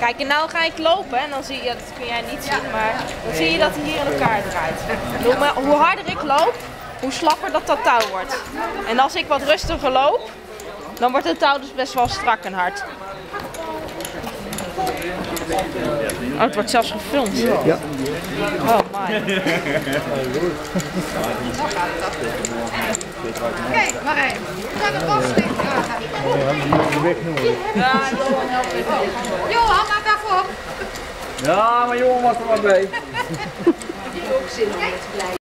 Kijk, en nou ga ik lopen en dan zie je, dat kun jij niet zien, maar dan zie je dat hij hier in elkaar draait. Hoe harder ik loop, hoe slapper dat touw wordt. En als ik wat rustiger loop, dan wordt het touw dus best wel strak en hard. Oh, het wordt zelfs gefilmd. Ja. Oh my. Kijk, maar hé. We gaan de was liggen. Ja, Johan helpt me. Johan, maak daarvoor op. Ja, maar jongen was er maar bij. Die ook zin om te blijven.